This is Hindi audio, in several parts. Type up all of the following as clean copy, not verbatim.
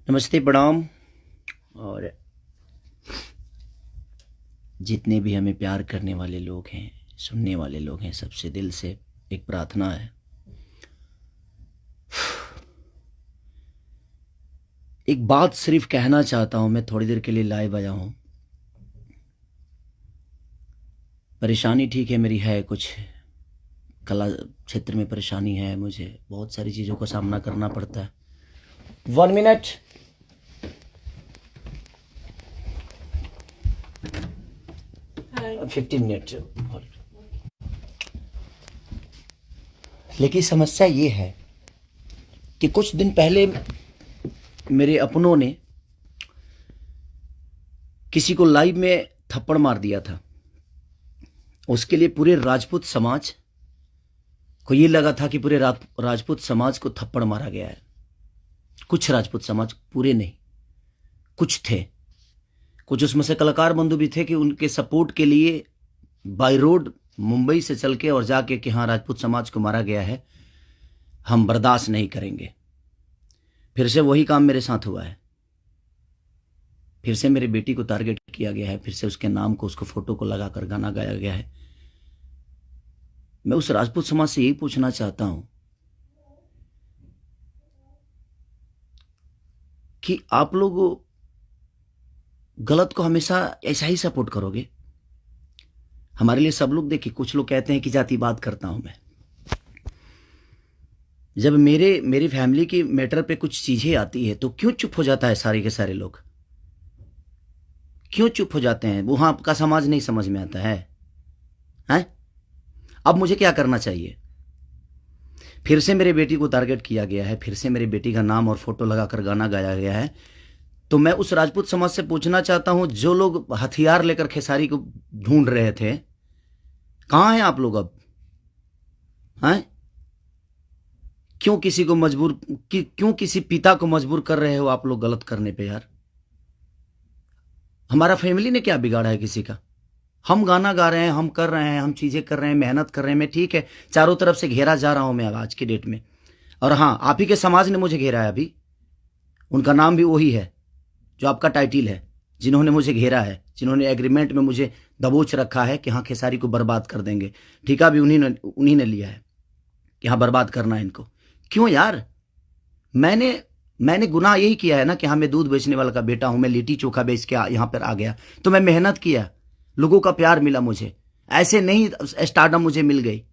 नमस्ते, प्रणाम। और जितने भी हमें प्यार करने वाले लोग हैं, सुनने वाले लोग हैं, सबसे दिल से एक प्रार्थना है। एक बात सिर्फ कहना चाहता हूं, मैं थोड़ी देर के लिए लाइव आया हूं। परेशानी ठीक है, मेरी है कुछ कला क्षेत्र में परेशानी है, मुझे बहुत सारी चीज़ों का सामना करना पड़ता है। 1 मिनट। Hi. 15 मिनट। लेकिन समस्या ये है कि कुछ दिन पहले मेरे अपनों ने किसी को लाइव में थप्पड़ मार दिया था। उसके लिए पूरे राजपूत समाज को ये लगा था कि पूरे राजपूत समाज को थप्पड़ मारा गया है। कुछ राजपूत समाज, पूरे नहीं, कुछ थे। कुछ उसमें से कलाकार बंधु भी थे कि उनके सपोर्ट के लिए बाय रोड मुंबई से चल के और जाके कि हाँ, राजपूत समाज को मारा गया है, हम बर्दाश्त नहीं करेंगे। फिर से वही काम मेरे साथ हुआ है। फिर से मेरी बेटी को टारगेट किया गया है, फिर से उसके नाम को, उसको फोटो को लगाकर गाना गाया गया है। मैं उस राजपूत समाज से यही पूछना चाहता हूं कि आप लोग गलत को हमेशा ऐसा ही सपोर्ट करोगे? हमारे लिए सब लोग, देखिए, कुछ लोग कहते हैं कि जातिवाद करता हूं मैं। जब मेरी फैमिली की मैटर पे कुछ चीजें आती है तो क्यों चुप हो जाता है सारे के सारे लोग? क्यों चुप हो जाते हैं? वहां आपका समाज नहीं समझ में आता है? हैं? अब मुझे क्या करना चाहिए? फिर से मेरे बेटी को टारगेट किया गया है, फिर से मेरी बेटी का नाम और फोटो लगाकर गाना गाया गया है। तो मैं उस राजपूत समाज से पूछना चाहता हूं, जो लोग हथियार लेकर खेसारी को ढूंढ रहे थे, कहां हैं आप लोग अब? हैं? क्यों किसी को मजबूर क्यों किसी पिता को मजबूर कर रहे हो आप लोग गलत करने पे? यार, हमारा फैमिली ने क्या बिगाड़ा है किसी का? हम गाना गा रहे हैं, हम कर रहे हैं, हम चीजें कर रहे हैं, मेहनत कर रहे हैं। मैं ठीक है, चारों तरफ से घेरा जा रहा हूं मैं आज की डेट में। और हाँ, आप ही के समाज ने मुझे घेरा है अभी। उनका नाम भी वही है जो आपका टाइटिल है, जिन्होंने मुझे घेरा है, जिन्होंने एग्रीमेंट में मुझे दबोच रखा है कि हाँ, खेसारी को बर्बाद कर देंगे। ठेका भी उन्हीं ने लिया है कि हाँ, बर्बाद करना है इनको। क्यों यार? मैंने गुनाह यही किया है ना कि हाँ, मैं दूध बेचने वाला का बेटा हूं, मैं लिट्टी चोखा बेच के यहां पर आ गया, तो मैं मेहनत किया, लोगों का प्यार मिला मुझे। ऐसे नहीं स्टारडम मुझे मिल गई।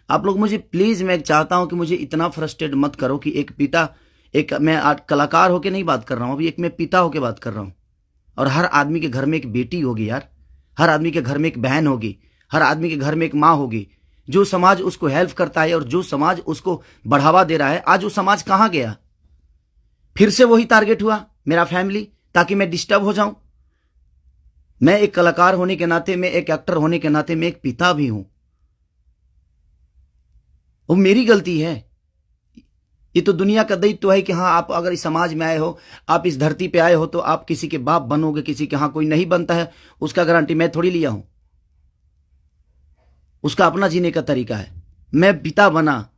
आप लोग मुझे प्लीज, मैं चाहता हूं कि मुझे इतना फ्रस्ट्रेट मत करो कि एक पिता, एक मैं आज कलाकार होके नहीं बात कर रहा हूं, अभी एक मैं पिता होके बात कर रहा हूं। और हर आदमी के घर में एक बेटी होगी यार, हर आदमी के घर में एक बहन होगी, हर आदमी के घर में एक माँ होगी। जो समाज उसको हेल्प करता है और जो समाज उसको बढ़ावा दे रहा है, आज वो समाज कहां गया? फिर से वही टारगेट हुआ, मेरा फैमिली, ताकि मैं डिस्टर्ब हो जाऊं। मैं एक कलाकार होने के नाते, मैं एक एक्टर होने के नाते, मैं एक पिता भी हूं। वो मेरी गलती है। ये तो दुनिया का दायित्व है कि हाँ, आप अगर इस समाज में आए हो, आप इस धरती पे आए हो, तो आप किसी के बाप बनोगे, किसी के। हाँ, कोई नहीं बनता है, उसका गारंटी मैं थोड़ी लिया हूं। उसका अपना जीने का तरीका है। मैं पिता बना,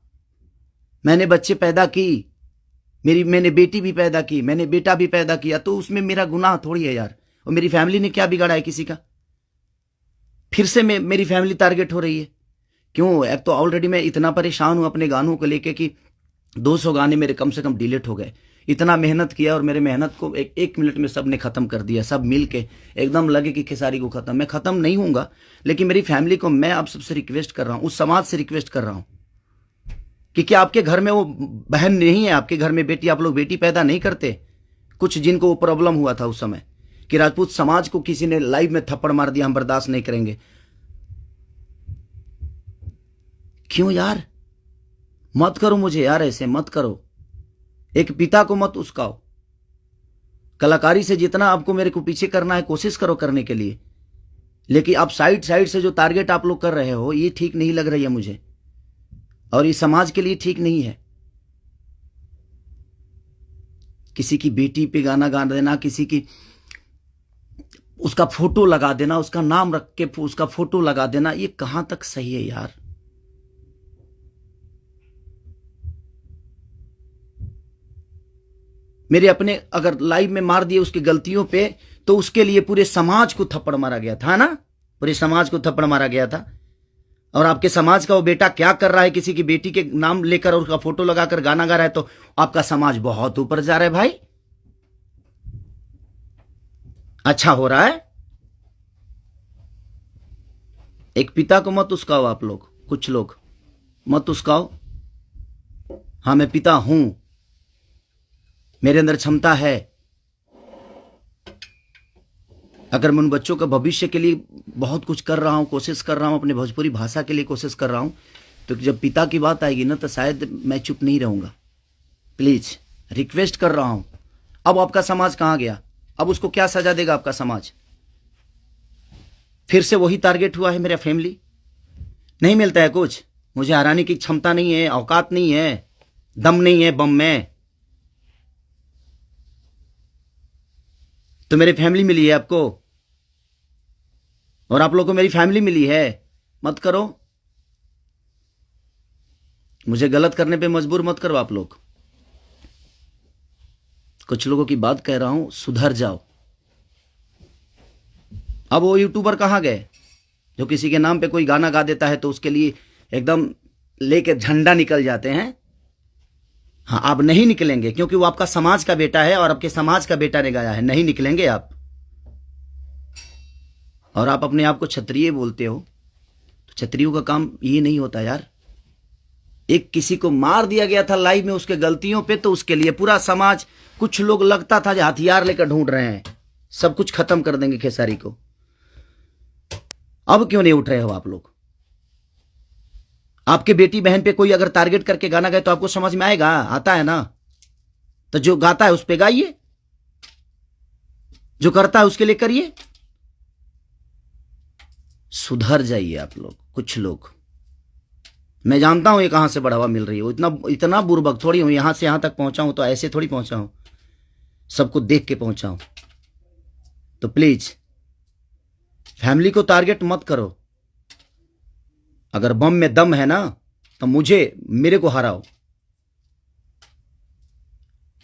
मैंने बच्चे पैदा की, मैंने बेटी भी पैदा की, मैंने बेटा भी पैदा किया, तो उसमें मेरा गुनाह थोड़ी है यार। और मेरी फैमिली ने क्या बिगाड़ा है किसी का? फिर से मेरी फैमिली टारगेट हो रही है। क्यों? एक तो ऑलरेडी मैं इतना परेशान हूं अपने गानों को लेके कि 200 गाने मेरे कम से कम डिलीट हो गए। इतना मेहनत किया और मेरे मेहनत को एक मिनट में सब ने खत्म कर दिया। सब मिल के एकदम लगे कि खेसारी को खत्म। मैं खत्म नहीं हूंगा, लेकिन मेरी फैमिली को मैं आप सबसे रिक्वेस्ट कर रहा हूं, उस समाज से रिक्वेस्ट कर रहा हूं कि क्या आपके घर में वो बहन नहीं है? आपके घर में बेटी, आप लोग बेटी पैदा नहीं करते? कुछ जिनको वो प्रॉब्लम हुआ था उस समय कि राजपूत समाज को किसी ने लाइव में थप्पड़ मार दिया, हम बर्दाश्त नहीं करेंगे। क्यों यार? मत करो मुझे यार, ऐसे मत करो। एक पिता को मत उस्काओ। कलाकारी से जितना आपको मेरे को पीछे करना है, कोशिश करो करने के लिए, लेकिन आप साइड साइड से जो टारगेट आप लोग कर रहे हो, ये ठीक नहीं लग रही है मुझे, और ये समाज के लिए ठीक नहीं है। किसी की बेटी पे गाना गा देना, किसी की उसका फोटो लगा देना, उसका नाम रख के उसका फोटो लगा देना, ये कहां तक सही है यार? मेरे अपने अगर लाइव में मार दिए उसकी गलतियों पे, तो उसके लिए पूरे समाज को थप्पड़ मारा गया था ना, पूरे समाज को थप्पड़ मारा गया था। और आपके समाज का वो बेटा क्या कर रहा है, किसी की बेटी के नाम लेकर और उसका फोटो लगाकर गाना गा रहा है, तो आपका समाज बहुत ऊपर जा रहा है भाई। अच्छा हो रहा है। एक पिता को मत उस्काओ आप लोग, कुछ लोग मत उस्काओ। हाँ, मैं पिता हूं, मेरे अंदर क्षमता है। अगर मैं उन बच्चों का भविष्य के लिए बहुत कुछ कर रहा हूं, कोशिश कर रहा हूं, अपने भोजपुरी भाषा के लिए कोशिश कर रहा हूं, तो जब पिता की बात आएगी ना, तो शायद मैं चुप नहीं रहूंगा। प्लीज रिक्वेस्ट कर रहा हूं। अब आपका समाज कहां गया? अब उसको क्या सजा देगा आपका समाज? फिर से वही टारगेट हुआ है मेरा फैमिली। नहीं मिलता है कुछ, मुझे हराने की क्षमता नहीं है, औकात नहीं है, दम नहीं है बम में। तो मेरी फैमिली मिली है आपको, और आप लोगों को मेरी फैमिली मिली है। मत करो, मुझे गलत करने पे मजबूर मत करो आप लोग। कुछ लोगों की बात कह रहा हूं, सुधर जाओ। अब वो यूट्यूबर कहां गए जो किसी के नाम पे कोई गाना गा देता है तो उसके लिए एकदम लेके झंडा निकल जाते हैं? हाँ, आप नहीं निकलेंगे, क्योंकि वो आपका समाज का बेटा है और आपके समाज का बेटा ने गाया है। नहीं निकलेंगे आप। और आप अपने आप को क्षत्रिय बोलते हो, तो क्षत्रियों का काम ये नहीं होता यार। एक किसी को मार दिया गया था लाइव में उसके गलतियों पे, तो उसके लिए पूरा समाज, कुछ लोग लगता था जो हथियार लेकर ढूंढ रहे हैं, सब कुछ खत्म कर देंगे खेसारी को। अब क्यों नहीं उठ रहे हो आप लोग? आपके बेटी बहन पे कोई अगर टारगेट करके गाना गाए तो आपको समझ में आएगा? आता है ना, तो जो गाता है उस पे गाइए, जो करता है उसके लिए करिए। सुधर जाइए आप लोग, कुछ लोग। मैं जानता हूं ये कहां से बढ़ावा मिल रही है, इतना बुर्बक थोड़ी हूं। यहां से यहां तक पहुंचा हूं तो ऐसे थोड़ी पहुंचा हूं, सबको देख के पहुंचा हूं। तो प्लीज फैमिली को टारगेट मत करो। अगर बम में दम है ना, तो मेरे को हराओ।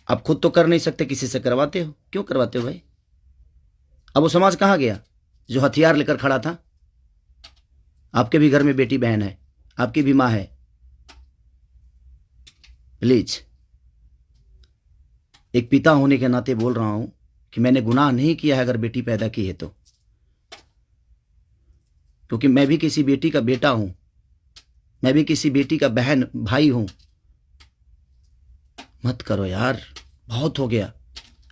आप खुद तो कर नहीं सकते, किसी से करवाते हो। क्यों करवाते हो भाई? अब वो समाज कहां गया जो हथियार लेकर खड़ा था? आपके भी घर में बेटी बहन है, आपकी भी मां है। प्लीज, एक पिता होने के नाते बोल रहा हूं कि मैंने गुनाह नहीं किया है अगर बेटी पैदा की है तो, क्योंकि मैं भी किसी बेटी का बेटा हूं, मैं भी किसी बेटी का बहन भाई हूं। मत करो यार, बहुत हो गया।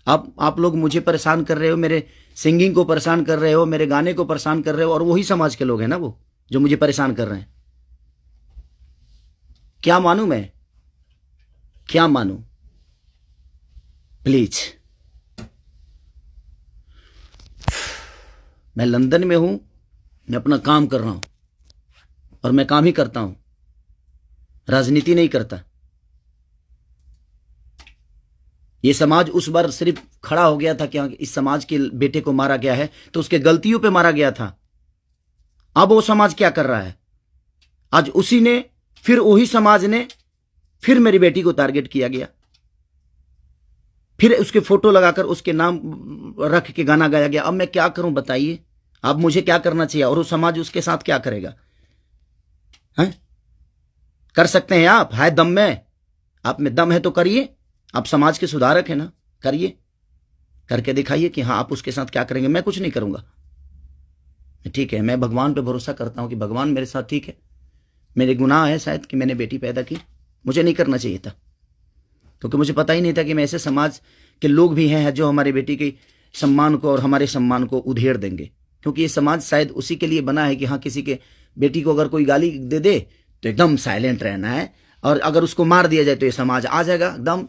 अब आप लोग मुझे परेशान कर रहे हो, मेरे सिंगिंग को परेशान कर रहे हो, मेरे गाने को परेशान कर रहे हो, और वही समाज के लोग हैं ना वो जो मुझे परेशान कर रहे हैं। क्या मानूं मैं? क्या मानूं? प्लीज, मैं लंदन में हूं, मैं अपना काम कर रहा हूं, और मैं काम ही करता हूं, राजनीति नहीं करता। ये समाज उस बार सिर्फ खड़ा हो गया था कि इस समाज के बेटे को मारा गया है तो उसके गलतियों पे मारा गया था। अब वो समाज क्या कर रहा है? आज उसी ने, फिर वही समाज ने, फिर मेरी बेटी को टारगेट किया गया, फिर उसके फोटो लगाकर उसके नाम रख के गाना गाया गया। अब मैं क्या करूं बताइए? अब मुझे क्या करना चाहिए, और वो समाज उसके साथ क्या करेगा? हैं? कर सकते हैं आप? है दम में? आप में दम है तो करिए। आप समाज के सुधारक हैं ना, करिए, करके दिखाइए कि हाँ आप उसके साथ क्या करेंगे। मैं कुछ नहीं करूंगा, ठीक है। मैं भगवान पे भरोसा करता हूं कि भगवान मेरे साथ ठीक है। मेरे गुनाह है शायद कि मैंने बेटी पैदा की, मुझे नहीं करना चाहिए था, क्योंकि मुझे पता ही नहीं था कि मैं ऐसे समाज के लोग भी हैं जो हमारी बेटी के सम्मान को और हमारे सम्मान को उधेड़ देंगे। क्योंकि ये समाज शायद उसी के लिए बना है कि हाँ, किसी के बेटी को अगर कोई गाली दे दे तो एकदम साइलेंट रहना है, और अगर उसको मार दिया जाए तो ये समाज आ जाएगा एकदम।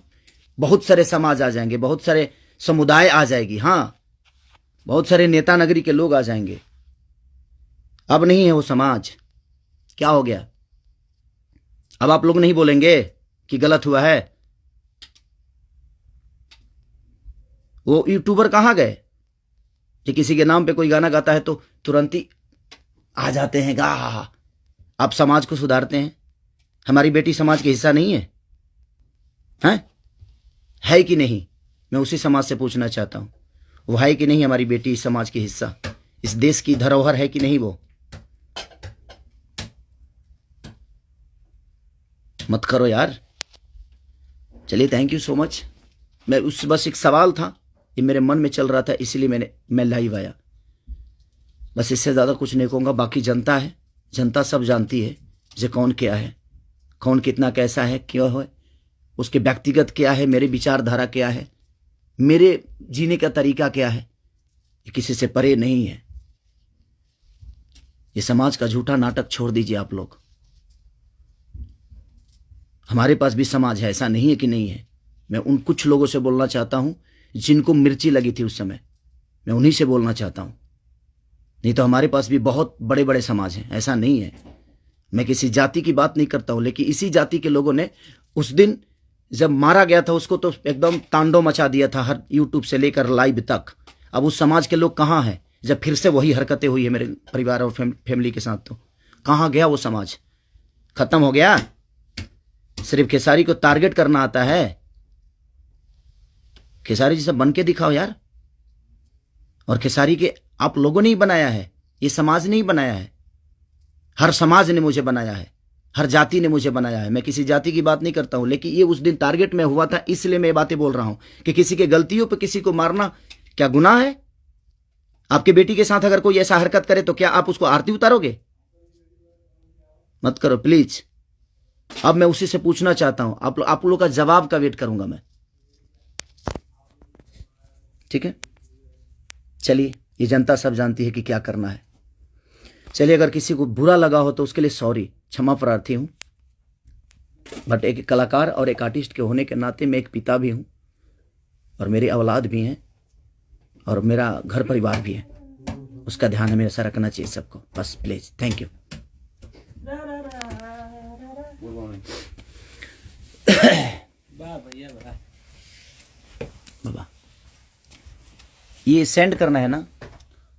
बहुत सारे समाज आ जाएंगे, बहुत सारे समुदाय आ जाएगी, हाँ, बहुत सारे नेता नगरी के लोग आ जाएंगे। अब नहीं है वो समाज। क्या हो गया? अब आप लोग नहीं बोलेंगे कि गलत हुआ है? वो यूट्यूबर कहां गए कि किसी के नाम पे कोई गाना गाता है तो तुरंत ही आ जाते हैं गा? आप समाज को सुधारते हैं। हमारी बेटी समाज का हिस्सा नहीं है? हैं? है कि नहीं? मैं उसी समाज से पूछना चाहता हूँ, वो है कि नहीं हमारी बेटी इस समाज की हिस्सा, इस देश की धरोहर है कि नहीं वो? मत करो यार। चलिए, थैंक यू सो मच। मैं उस बस एक सवाल था, ये मेरे मन में चल रहा था, इसलिए मैं लाइव आया। बस इससे ज़्यादा कुछ नहीं कहूँगा। बाकी जनता है, जनता सब जानती है जे कौन क्या है, कौन कितना कैसा है, क्यों है, उसके व्यक्तिगत क्या है, मेरे विचारधारा क्या है, मेरे जीने का तरीका क्या है, ये किसी से परे नहीं है। ये समाज का झूठा नाटक छोड़ दीजिए आप लोग। हमारे पास भी समाज है, ऐसा नहीं है कि नहीं है। मैं उन कुछ लोगों से बोलना चाहता हूं जिनको मिर्ची लगी थी उस समय, मैं उन्हीं से बोलना चाहता हूं। नहीं तो हमारे पास भी बहुत बड़े बड़े समाज हैं, ऐसा नहीं है। मैं किसी जाति की बात नहीं करता हूं, लेकिन इसी जाति के लोगों ने उस दिन जब मारा गया था उसको तो एकदम तांडव मचा दिया था, हर यूट्यूब से लेकर लाइव तक। अब उस समाज के लोग कहाँ हैं जब फिर से वही हरकतें हुई है मेरे परिवार और फैमिली के साथ? तो कहाँ गया वो समाज? खत्म हो गया? सिर्फ खेसारी को टारगेट करना आता है? खेसारी जैसा बन के दिखाओ यार। और खेसारी के आप लोगों ने ही बनाया है, ये समाज ने ही बनाया है। हर समाज ने मुझे बनाया है, हर जाति ने मुझे बनाया है। मैं किसी जाति की बात नहीं करता हूं, लेकिन ये उस दिन टारगेट में हुआ था, इसलिए मैं ये बातें बोल रहा हूं कि किसी के गलतियों पे किसी को मारना क्या गुनाह है? आपके बेटी के साथ अगर कोई ऐसा हरकत करे तो क्या आप उसको आरती उतारोगे? मत करो प्लीज। अब मैं उसी से पूछना चाहता हूं, आप लोगों का जवाब का वेट करूंगा मैं। ठीक है, चलिए, ये जनता सब जानती है कि क्या करना है। चलिए, अगर किसी को बुरा लगा हो तो उसके लिए सॉरी, क्षमा प्रार्थी हूं। बट एक कलाकार और एक आर्टिस्ट के होने के नाते मैं एक पिता भी हूं, और मेरी औलाद भी हैं, और मेरा घर परिवार भी है। उसका ध्यान हमेशा रखना चाहिए सबको। बस प्लीज, थैंक यू। बाबा, ये सेंड करना है ना?